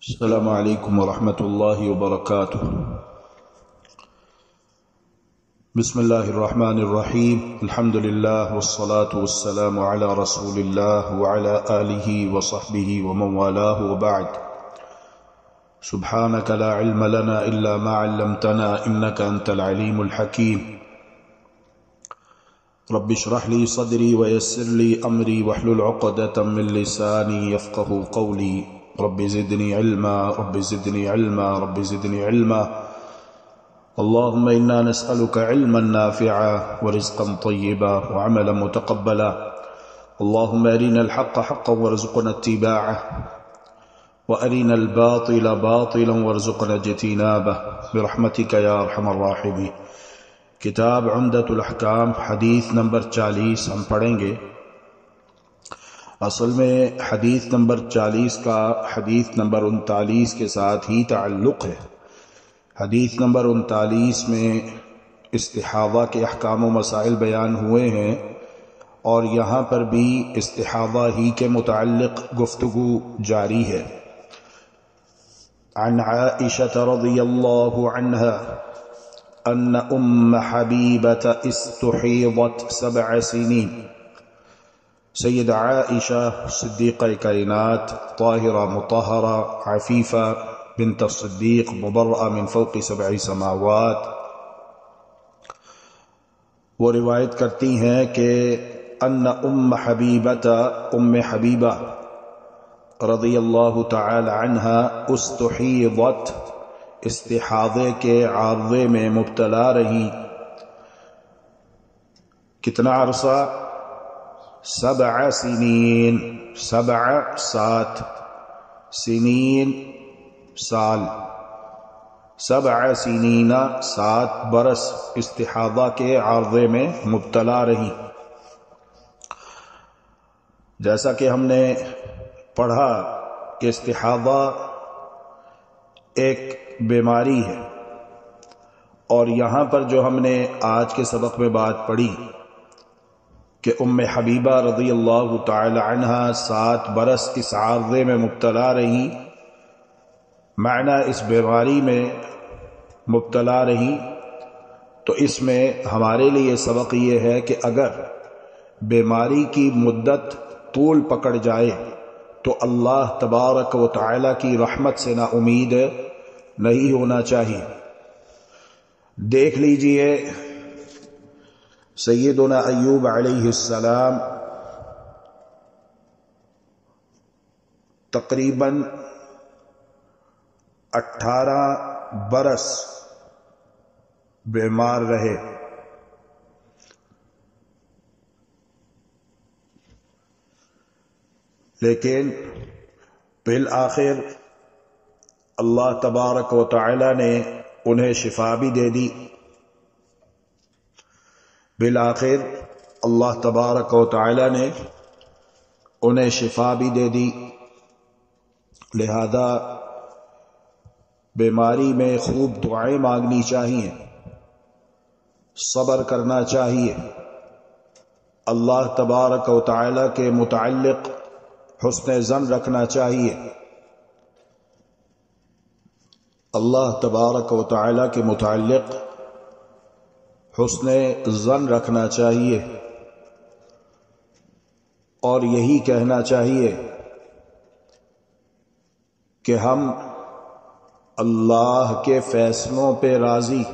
السلام علیکم ورحمۃ اللہ وبرکاتہ۔ بسم اللہ الرحمن الرحیم، الحمد للہ والصلاة والسلام علی رسول اللہ وعلی آلہ وصحبہ ومن والاه وبعد۔ سبحانک لا علم لنا الا ما علمتنا انک انت العلیم الحکیم۔ رب اشرح لي صدری ويسر لي امری واحلل عقدۃ من لسانی یفقهوا قولی۔ رب زدنی علما رب زدنی علما رب زدنی علما۔ اللهم انا نسألك علما نافعا ورزقا طيبا وعملا متقبلا۔ اللهم ارنا الحق حقا وارزقنا اتباعه وارنا الباطل باطلا وارزقنا اجتنابه برحمتك يا ارحم الراحمين۔ کتاب عمدۃ الاحکام حدیث نمبر 40 ہم پڑھیں گے۔ اصل میں حدیث نمبر 40 کا حدیث نمبر 39 کے ساتھ ہی تعلق ہے۔ حدیث نمبر 39 میں استحاضہ کے احکام و مسائل بیان ہوئے ہیں، اور یہاں پر بھی استحاضہ ہی کے متعلق گفتگو جاری ہے۔ عن عائشہ رضی اللہ عنہا ان ام حبیبۃ استحیضت 7 سنین۔ سید عائشہ صدیقہ کائنات طاہرہ مطہرہ عفیفہ بنت الصدیق مبرأہ من فوق 7 سماوات، وہ روایت کرتی ہیں کہ ان ام حبیبۃ ام حبیبہ رضی اللہ تعالی عنہا استحیضت، استحاضے کے عارضے میں مبتلا رہی۔ کتنا عرصہ؟ 7 سنین، 7 سنین سال، 7 سنین 7 برس استحاضہ کے عارضے میں مبتلا رہی۔ جیسا کہ ہم نے پڑھا کہ استحاضہ ایک بیماری ہے، اور یہاں پر جو ہم نے آج کے سبق میں بات پڑھی کہ ام حبیبہ رضی اللہ تعالی عنہا 7 برس اس عارضے میں مبتلا رہی، معنی اس بیماری میں مبتلا رہی، تو اس میں ہمارے لیے سبق یہ ہے کہ اگر بیماری کی مدت طول پکڑ جائے تو اللہ تبارک و تعالی کی رحمت سے نا امید نہیں ہونا چاہیے۔ دیکھ لیجئے سیدنا ایوب علیہ السلام تقریباً 18 برس بیمار رہے، لیکن بالآخر اللہ تبارک و تعالی نے انہیں شفا بھی دے دی۔ بالآخر اللہ تبارک و تعالی نے انہیں شفا بھی دے دی۔ لہذا بیماری میں خوب دعائیں مانگنی چاہیے، صبر کرنا چاہیے، اللہ تبارک و تعالی کے متعلق حسن ظن رکھنا چاہیے، اللہ تبارک و تعالی کے متعلق حسن ظن رکھنا چاہیے، اور یہی کہنا چاہیے کہ ہم اللہ کے فیصلوں پہ راضی،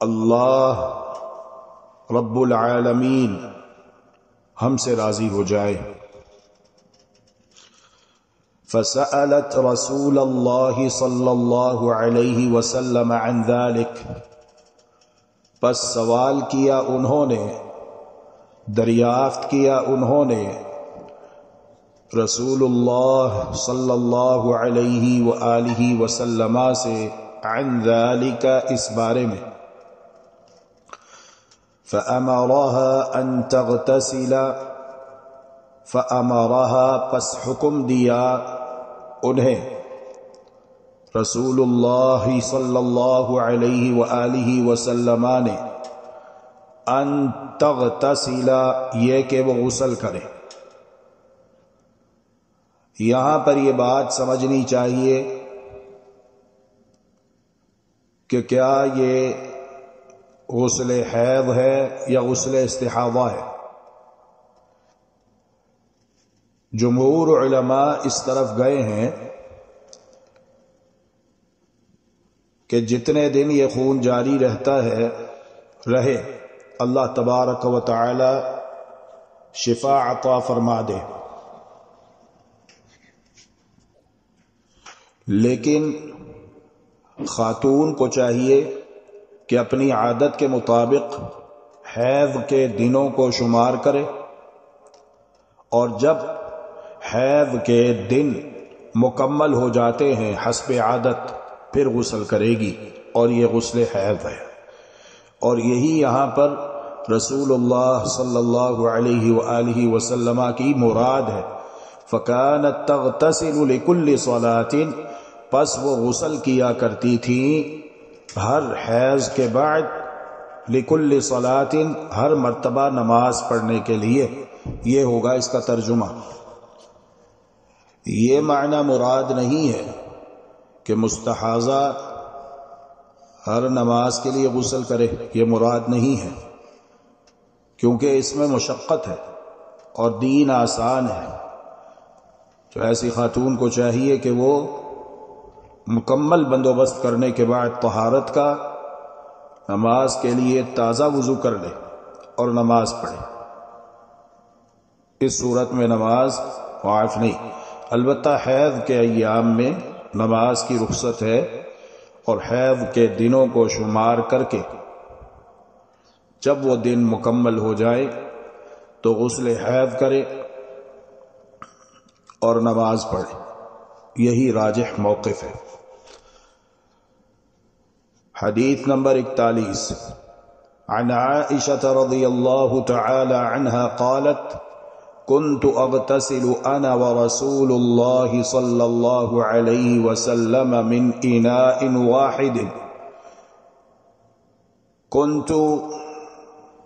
اللہ رب العالمین ہم سے راضی ہو جائے۔ فسألت رسول اللہ صلی اللہ علیہ وسلم عن ذلك، پس سوال کیا انہوں نے، دریافت کیا انہوں نے رسول اللہ صلی اللہ علیہ وآلہ وسلم سے عن ذلك، اس بارے میں۔ فأمرها ان تغتسل، فأمرها پس حکم دیا انہیں رسول اللہ صلی اللہ علیہ وآلہ وسلم نے ان تغتسل، یہ کہ وہ غسل کرے۔ یہاں پر یہ بات سمجھنی چاہیے کہ کیا یہ غسل حیض ہے یا غسل استحاضہ ہے۔ جمہور علماء اس طرف گئے ہیں کہ جتنے دن یہ خون جاری رہتا ہے رہے، اللہ تبارک و تعالی شفا عطا فرما دے، لیکن خاتون کو چاہیے کہ اپنی عادت کے مطابق حیض کے دنوں کو شمار کرے، اور جب حیض کے دن مکمل ہو جاتے ہیں حسب عادت پھر غسل کرے گی، اور یہ غسل حیض ہے۔ اور یہی یہاں پر رسول اللہ صلی اللہ علیہ وآلہ وسلم کی مراد ہے۔ فَكَانَتْ تَغْتَسِلُ لِكُلِّ صَلَاةٍ، پس وہ غسل کیا کرتی تھیں ہر حیض کے بعد، لِكُلِّ صَلَاةٍ، ہر مرتبہ نماز پڑھنے کے لیے۔ یہ ہوگا اس کا ترجمہ۔ یہ معنی مراد نہیں ہے کہ مستحاضہ ہر نماز کے لیے غسل کرے، یہ مراد نہیں ہے، کیونکہ اس میں مشقت ہے اور دین آسان ہے۔ تو ایسی خاتون کو چاہیے کہ وہ مکمل بندوبست کرنے کے بعد طہارت کا نماز کے لیے تازہ وضو کر لے اور نماز پڑھے۔ اس صورت میں نماز معاف نہیں، البتہ حیض کے ایام میں نماز کی رخصت ہے، اور حیض کے دنوں کو شمار کر کے جب وہ دن مکمل ہو جائے تو غسل حیض کرے اور نماز پڑھے، یہی راجح موقف ہے۔ حدیث نمبر 41، عن عائشة رضی اللہ تعالی عنہا قالت كنت اغتسل انا ورسول الله صلى الله عليه وسلم من اناء واحد، كنت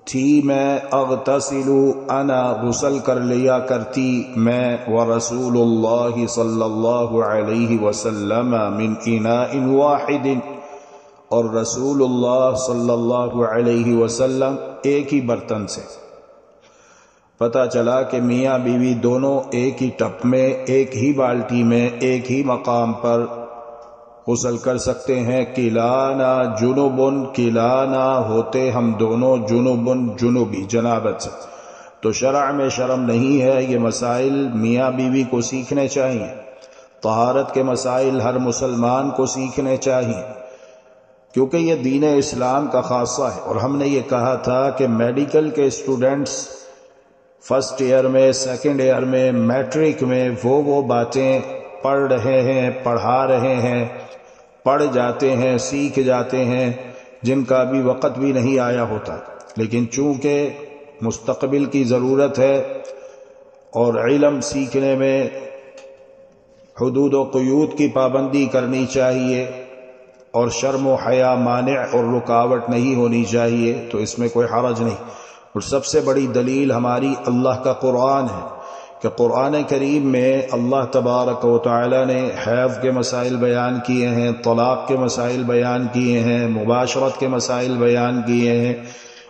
تھی میں، اغتسل انا غسل کر لیا کرتی میں، ورسول اللہ صلی اللہ علیہ وسلم من اناء واحد، اور رسول اللہ صلی اللہ علیہ وسلم ایک ہی برتن سے۔ پتہ چلا کہ میاں بیوی دونوں ایک ہی ٹپ میں، ایک ہی بالٹی میں، ایک ہی مقام پر غسل کر سکتے ہیں۔ کلانا جنوبن، کلانا ہوتے ہم دونوں، جنوبن جنوبی جنابت سے۔ تو شرع میں شرم نہیں ہے، یہ مسائل میاں بیوی کو سیکھنے چاہیے۔ طہارت کے مسائل ہر مسلمان کو سیکھنے چاہیے، کیونکہ یہ دین اسلام کا خاصہ ہے۔ اور ہم نے یہ کہا تھا کہ میڈیکل کے اسٹوڈنٹس فرسٹ ایئر میں، سیکنڈ ایئر میں، میٹرک میں وہ باتیں پڑھ رہے ہیں، پڑھا رہے ہیں، پڑھ جاتے ہیں، سیکھ جاتے ہیں، جن کا ابھی وقت بھی نہیں آیا ہوتا، لیکن چونکہ مستقبل کی ضرورت ہے اور علم سیکھنے میں حدود و قیود کی پابندی کرنی چاہیے، اور شرم و حیا مانع اور رکاوٹ نہیں ہونی چاہیے، تو اس میں کوئی حرج نہیں۔ اور سب سے بڑی دلیل ہماری اللہ کا قرآن ہے، کہ قرآن کریم میں اللہ تبارک و تعالی نے حیض کے مسائل بیان کیے ہیں، طلاق کے مسائل بیان کیے ہیں، مباشرت کے مسائل بیان کیے ہیں،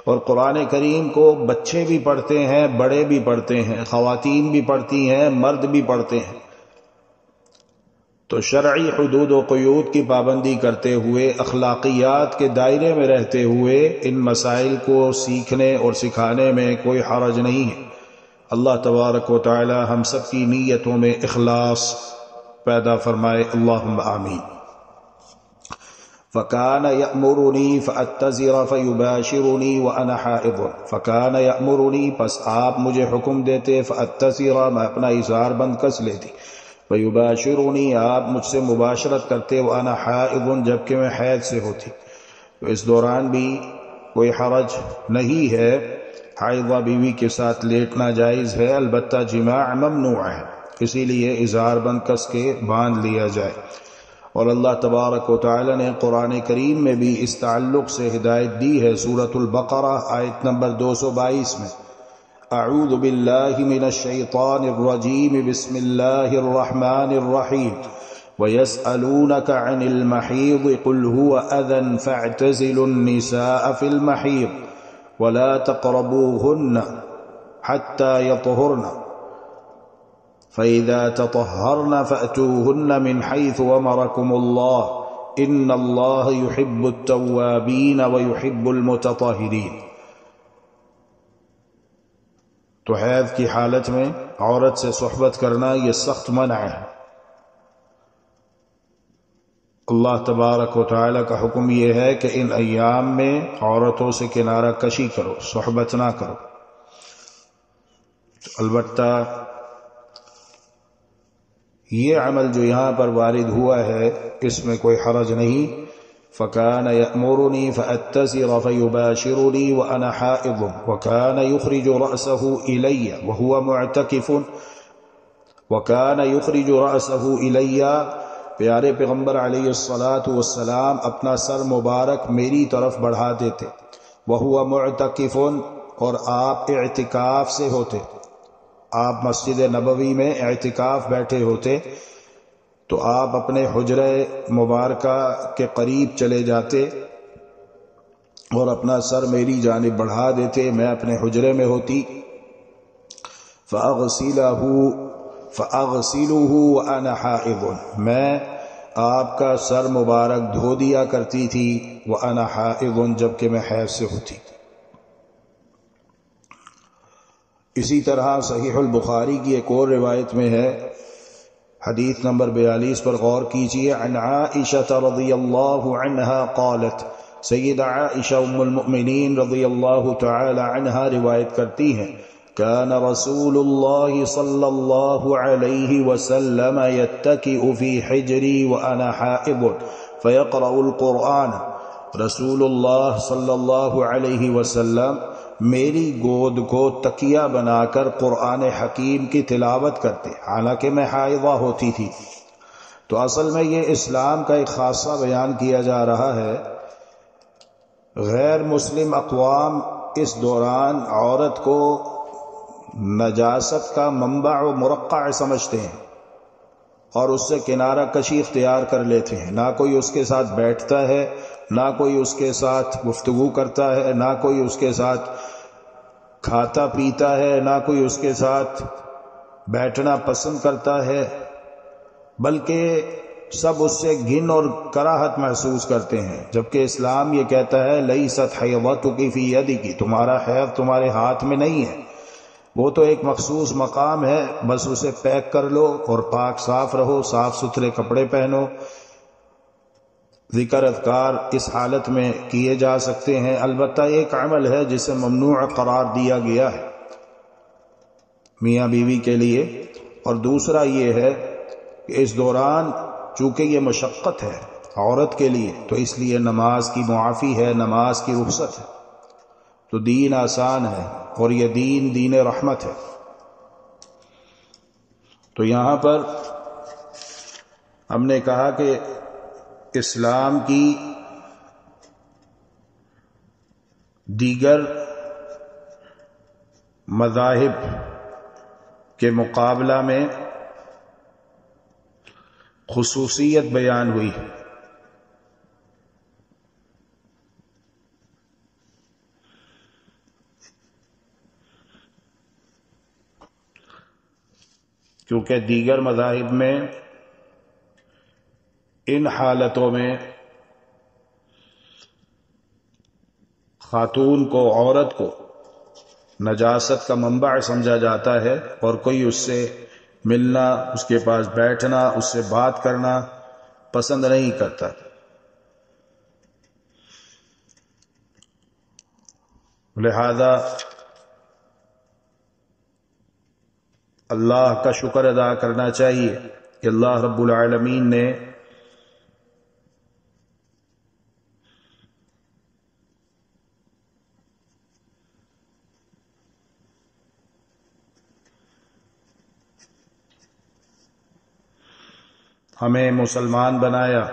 اور قرآن کریم کو بچے بھی پڑھتے ہیں، بڑے بھی پڑھتے ہیں، خواتین بھی پڑھتی ہیں، مرد بھی پڑھتے ہیں۔ تو شرعی حدود و قیود کی پابندی کرتے ہوئے، اخلاقیات کے دائرے میں رہتے ہوئے ان مسائل کو سیکھنے اور سکھانے میں کوئی حرج نہیں ہے۔ اللہ تبارک و تعالی ہم سب کی نیتوں میں اخلاص پیدا فرمائے، اللہم آمین۔ فَكَانَ يَأْمُرُنِي فَأَتَّزِرَ فَيُبَاشِرُنِي وَأَنَا حَائِضٌ، فَكَانَ يَأْمُرُنِي، پس آپ مجھے حکم دیتے، فَأَتَّزِرَ، میں اپنا اِزار بند کس لیتی، فَيُبَاشِرُنِي، آپ مجھ سے مباشرت کرتے، وَأَنَا حَائِضٌ، جبکہ میں حیض سے ہوتی۔ تو اس دوران بھی کوئی حرج نہیں ہے، حائضہ بیوی کے ساتھ لیٹنا جائز ہے، البتہ جماع ممنوع ہے، اسی لیے اِزار بند کس کے باندھ لیا جائے۔ اور اللہ تبارک و تعالی نے قرآن کریم میں بھی اس تعلق سے ہدایت دی ہے، سورۃ البقرہ آیت نمبر 222 میں، اعوذ باللہ من الشیطان الرجیم بسم اللہ الرحمن الرحیم وَيَسْأَلُونَكَ عَنِ الْمَحِيضِ قُلْ هُوَ أَذًى فَاعْتَزِلُوا النِّسَاءَ فِي الْمَحِيضِ وَلَا تَقْرَبُوهُنَّ حَتَّى يَطْهُرْنَ فَإِذَا تَطَهَّرْنَ فَأْتُوهُنَّ مِنْ حَيْثُ أَمَرَكُمُ اللَّهُ إِنَّ اللَّهَ يُحِبُّ التَّوَّابِينَ وَيُحِبُّ الْمُتَطَهِّرِينَ۔ تو حیض کی حالت میں عورت سے صحبت کرنا یہ سخت منع ہے۔ اللہ تبارک و تعالی کا حکم یہ ہے کہ ان ایام میں عورتوں سے کنارہ کشی کرو، صحبت نہ کرو۔ البتہ یہ عمل جو یہاں پر وارد ہوا ہے اس میں کوئی حرج نہیں۔ فَكَانَ يَأْمُرُنِي فَأَتَّزِرَ فَيُبَاشِرُنِي وَأَنَا حَائِضٌ وَكَانَ يُخْرِجُ رَأْسَهُ إِلَيَّ وَهُوَ مُعْتَكِفٌ إِلَيَّ۔ پیارے پیغمبر علیہ الصلاۃ اپنا سر مبارک میری طرف بڑھا دیتے، وَهُوَ مُعْتَكِفٌ، اور آپ اعتکاف سے ہوتے، آپ مسجد نبوی میں اعتکاف بیٹھے ہوتے تو آپ اپنے حجرہ مبارکہ کے قریب چلے جاتے اور اپنا سر میری جانب بڑھا دیتے، میں اپنے حجرے میں ہوتی۔ فَأَغْسِلُهُ وَأَنَا حَائِضٌ، میں آپ کا سر مبارک دھو دیا کرتی تھی، وَأَنَا حَائِضٌ، جبکہ میں حیض سے ہوتی۔ اسی طرح صحیح البخاری کی ایک اور روایت میں ہے، حدیث نمبر 42 پر غور کیجئے، عن عائشہ رضی اللہ عنہا قالت، سید عائشہ ام المؤمنین رضی اللہ تعالی عنہا روایت کرتی ہیں، كان رسول الله صلى الله عليه وسلم يتكئ في حجري وأنا حائض فيقرأ القرآن۔ رسول اللہ صلی اللہ علیہ وسلم میری گود کو تکیہ بنا کر قرآن حکیم کی تلاوت کرتے حالانکہ میں حائضہ ہوتی تھی۔ تو اصل میں یہ اسلام کا ایک خاصہ بیان کیا جا رہا ہے۔ غیر مسلم اقوام اس دوران عورت کو نجاست کا منبع و مرقع سمجھتے ہیں اور اس سے کنارہ کشی اختیار کر لیتے ہیں۔ نہ کوئی اس کے ساتھ بیٹھتا ہے، نہ کوئی اس کے ساتھ گفتگو کرتا ہے، نہ کوئی اس کے ساتھ کھاتا پیتا ہے، نہ کوئی اس کے ساتھ بیٹھنا پسند کرتا ہے، بلکہ سب اس سے گھن اور کراہت محسوس کرتے ہیں، جبکہ اسلام یہ کہتا ہے لیست حیضتک فی یدک، تمہارا حیض تمہارے ہاتھ میں نہیں ہے، وہ تو ایک مخصوص مقام ہے، بس اسے پیک کر لو اور پاک صاف رہو، صاف ستھرے کپڑے پہنو۔ ذکر اذکار اس حالت میں کیے جا سکتے ہیں، البتہ ایک عمل ہے جسے ممنوع قرار دیا گیا ہے میاں بیوی کے لیے، اور دوسرا یہ ہے کہ اس دوران چونکہ یہ مشقت ہے عورت کے لیے، تو اس لیے نماز کی معافی ہے، نماز کی رخصت ہے، تو دین آسان ہے اور یہ دین رحمت ہے۔ تو یہاں پر ہم نے کہا کہ اسلام کی دیگر مذاہب کے مقابلہ میں خصوصیت بیان ہوئی ہے۔ کیونکہ دیگر مذاہب میں ان حالتوں میں خاتون کو، عورت کو نجاست کا منبع سمجھا جاتا ہے اور کوئی اس سے ملنا، اس کے پاس بیٹھنا، اس سے بات کرنا پسند نہیں کرتا۔ لہذا اللہ کا شکر ادا کرنا چاہیے کہ اللہ رب العالمین نے ہمیں مسلمان بنایا،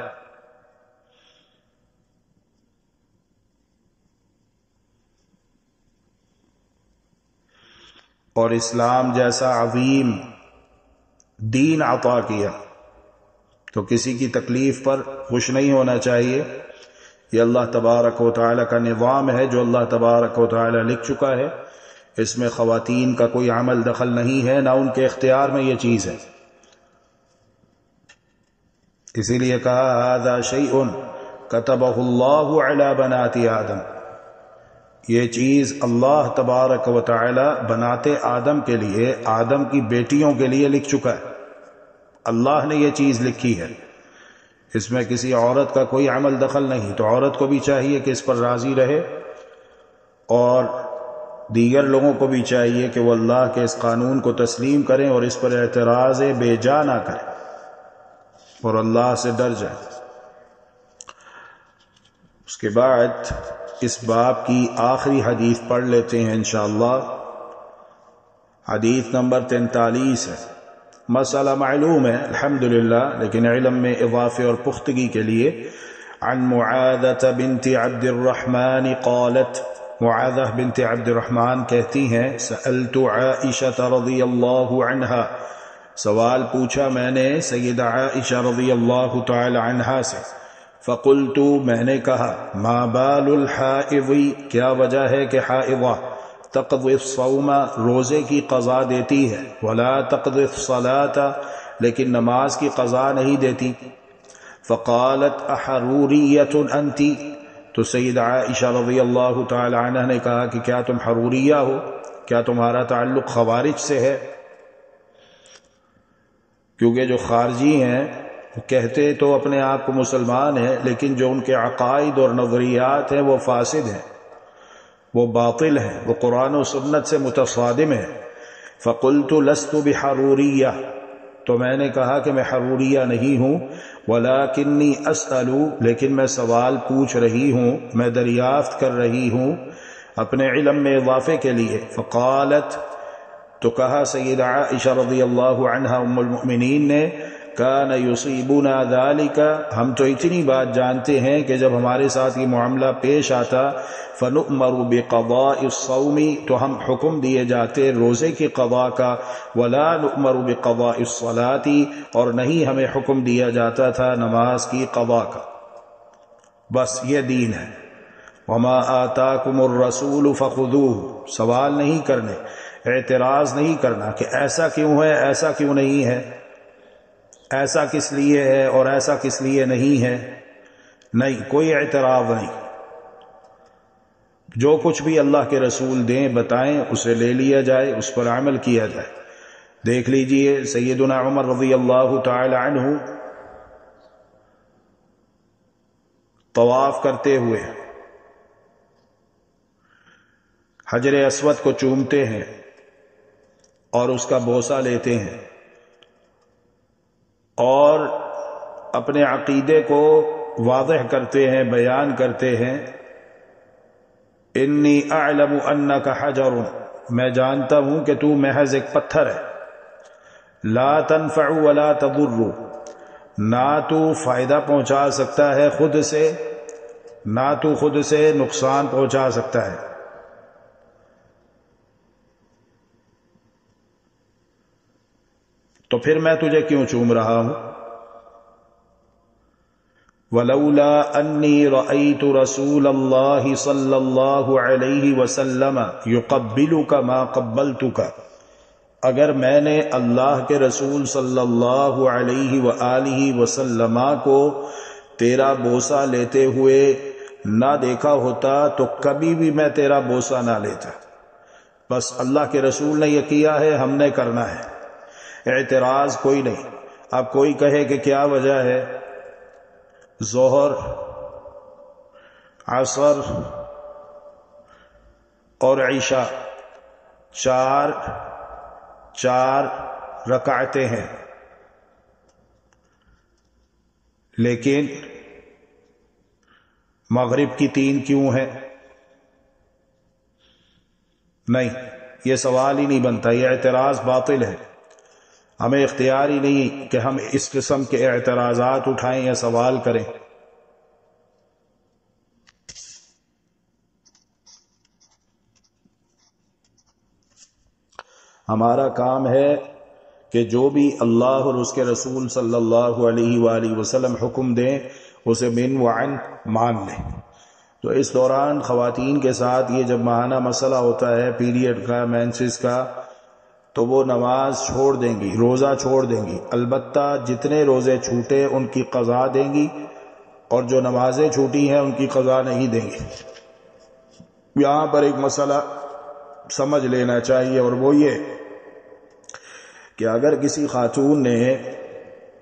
اور اسلام جیسا عظیم دین عطا کیا، تو کسی کی تکلیف پر خوش نہیں ہونا چاہیے۔ یہ اللہ تبارک و تعالی کا نظام ہے جو اللہ تبارک و تعالی لکھ چکا ہے، اس میں خواتین کا کوئی عمل دخل نہیں ہے، نہ ان کے اختیار میں یہ چیز ہے۔ اسی لیے کہا ھذا شیء کتبہ اللہ علی بنات آدم، یہ چیز اللہ تبارک و تعالی بنات آدم کے لیے، آدم کی بیٹیوں کے لیے لکھ چکا ہے۔ اللہ نے یہ چیز لکھی ہے، اس میں کسی عورت کا کوئی عمل دخل نہیں، تو عورت کو بھی چاہیے کہ اس پر راضی رہے، اور دیگر لوگوں کو بھی چاہیے کہ وہ اللہ کے اس قانون کو تسلیم کریں اور اس پر اعتراض بے جا نہ کریں اور اللہ سے ڈر جائیں۔ اس کے بعد اس باب کی آخری حدیث پڑھ لیتے ہیں انشاءاللہ۔ حدیث نمبر 43 ہے۔ مسئلہ معلوم ہے الحمدللہ، لیکن علم میں اضافے اور پختگی کے لیے عن معاذة بنت عبد الرحمن قالت، معاذہ بنت عبد الرحمن کہتی ہیں سألت عائشة رضی اللہ عنہا، سوال پوچھا میں نے سیدہ عائشہ رضی اللہ تعالی عنہا سے، فقلت میں نے کہا ما بال الحائض، کیا وجہ ہے کہ حائضہ تقضی الصوم، روزے کی قضا دیتی ہے، ولا تقضی الصلاة، لیکن نماز کی قضا نہیں دیتی۔ فقالت احروریۃ انت، تو سیدہ عائشہ رضی اللہ تعالی عنہ نے کہا کہ کیا تم حروریہ ہو، کیا تمہارا تعلق خوارج سے ہے؟ کیونکہ جو خارجی ہیں وہ کہتے تو اپنے آپ کو مسلمان ہیں، لیکن جو ان کے عقائد اور نظریات ہیں وہ فاسد ہیں، وہ باطل ہیں، وہ قرآن و سنت سے متصادم ہیں۔ فقلت لست بحروریہ، تو میں نے کہا کہ میں حروریہ نہیں ہوں، ولکنی اسأل، لیکن میں سوال پوچھ رہی ہوں، میں دریافت کر رہی ہوں اپنے علم میں اضافے کے لیے۔ فقالت، تو کہا سیدہ عائشہ رضی اللہ عنہا ام المؤمنین نے، کان یصیبنا ذلک، ہم تو اتنی بات جانتے ہیں کہ جب ہمارے ساتھ یہ معاملہ پیش آتا، فنؤمر بقضاء الصوم، تو ہم حکم دیے جاتے روزے کی قضا کا، ولا نؤمر بقضاء الصلاة، اور نہیں ہمیں حکم دیا جاتا تھا نماز کی قضا کا۔ بس یہ دین ہے۔ وما آتاکم الرسول فخذوہ، سوال نہیں کرنے، اعتراض نہیں کرنا کہ ایسا کیوں ہے، ایسا کیوں نہیں ہے، ایسا کس لیے ہے اور ایسا کس لیے نہیں ہے، نہیں، کوئی اعتراض نہیں۔ جو کچھ بھی اللہ کے رسول دیں بتائیں، اسے لے لیا جائے، اس پر عمل کیا جائے۔ دیکھ لیجئے سیدنا عمر رضی اللہ تعالی عنہ طواف کرتے ہوئے حجر اسود کو چومتے ہیں اور اس کا بوسہ لیتے ہیں اور اپنے عقیدے کو واضح کرتے ہیں، بیان کرتے ہیں، انی اعلم انک حجر، میں جانتا ہوں کہ تو محض ایک پتھر ہے، لا تنفع ولا تضر، نہ تو فائدہ پہنچا سکتا ہے خود سے، نہ تو خود سے نقصان پہنچا سکتا ہے۔ تو پھر میں تجھے کیوں چوم رہا ہوں؟ ولولا انی رأیت رسول اللہ صلی اللہ علیہ وسلم یقبلک ما قبلتک، اگر میں نے اللہ کے رسول صلی اللہ علیہ وآلہ وسلم کو تیرا بوسہ لیتے ہوئے نہ دیکھا ہوتا تو کبھی بھی میں تیرا بوسہ نہ لیتا۔ بس اللہ کے رسول نے یہ کیا ہے، ہم نے کرنا ہے، اعتراض کوئی نہیں۔ اب کوئی کہے کہ کیا وجہ ہے، ظہر، عصر اور عشاء چار رکعتیں ہیں، لیکن مغرب کی 3 کیوں ہیں؟ نہیں، یہ سوال ہی نہیں بنتا، یہ اعتراض باطل ہے۔ ہمیں اختیار ہی نہیں کہ ہم اس قسم کے اعتراضات اٹھائیں یا سوال کریں۔ ہمارا کام ہے کہ جو بھی اللہ اور اس کے رسول صلی اللہ علیہ وآلہ وسلم حکم دیں اسے من وعن مان لیں۔ تو اس دوران خواتین کے ساتھ یہ جب ماہانہ مسئلہ ہوتا ہے پیریڈ کا، مینسز کا، تو وہ نماز چھوڑ دیں گی، روزہ چھوڑ دیں گی، البتہ جتنے روزے چھوٹے ان کی قضا دیں گی، اور جو نمازیں چھوٹی ہیں ان کی قضا نہیں دیں گی۔ یہاں پر ایک مسئلہ سمجھ لینا چاہیے، اور وہ یہ کہ اگر کسی خاتون نے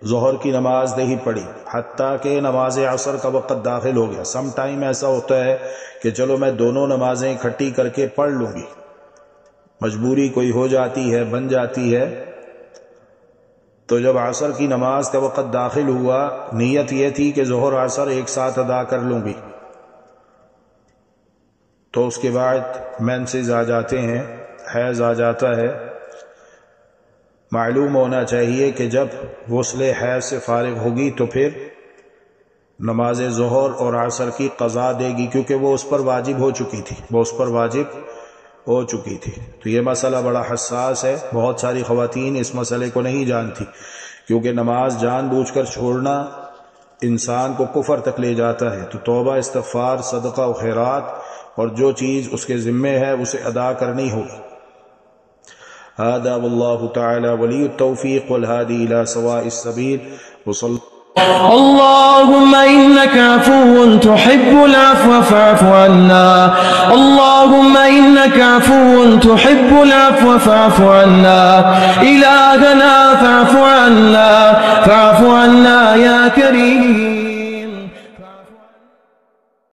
ظہر کی نماز نہیں پڑھی حتیٰ کہ نماز عصر کا وقت داخل ہو گیا، سم ٹائم ایسا ہوتا ہے کہ چلو میں دونوں نمازیں اکٹھی کر کے پڑھ لوں گی، مجبوری کوئی ہو جاتی ہے، بن جاتی ہے، تو جب عصر کی نماز کا وقت داخل ہوا نیت یہ تھی کہ ظہر عصر ایک ساتھ ادا کر لوں گی، تو اس کے بعد مینسز آ جاتے ہیں، حیض آ جاتا ہے۔ معلوم ہونا چاہیے کہ جب غسل حیض سے فارغ ہوگی تو پھر نماز ظہر اور عصر کی قضا دے گی، کیونکہ وہ اس پر واجب ہو چکی تھی، تو یہ مسئلہ بڑا حساس ہے، بہت ساری خواتین اس مسئلے کو نہیں جانتی، کیونکہ نماز جان بوجھ کر چھوڑنا انسان کو کفر تک لے جاتا ہے۔ تو توبہ، استغفار، صدقہ و خیرات اور جو چیز اس کے ذمے ہے اسے ادا کرنی ہوگی۔ هذا والله تعالى ولي التوفيق والهادي إلى سواء السبيل اللهم إنك عفو تحب العفو فاعف عنا، اللهم إنك عفو تحب العفو فاعف عنا، إلهنا فاعف عنا يا كريم.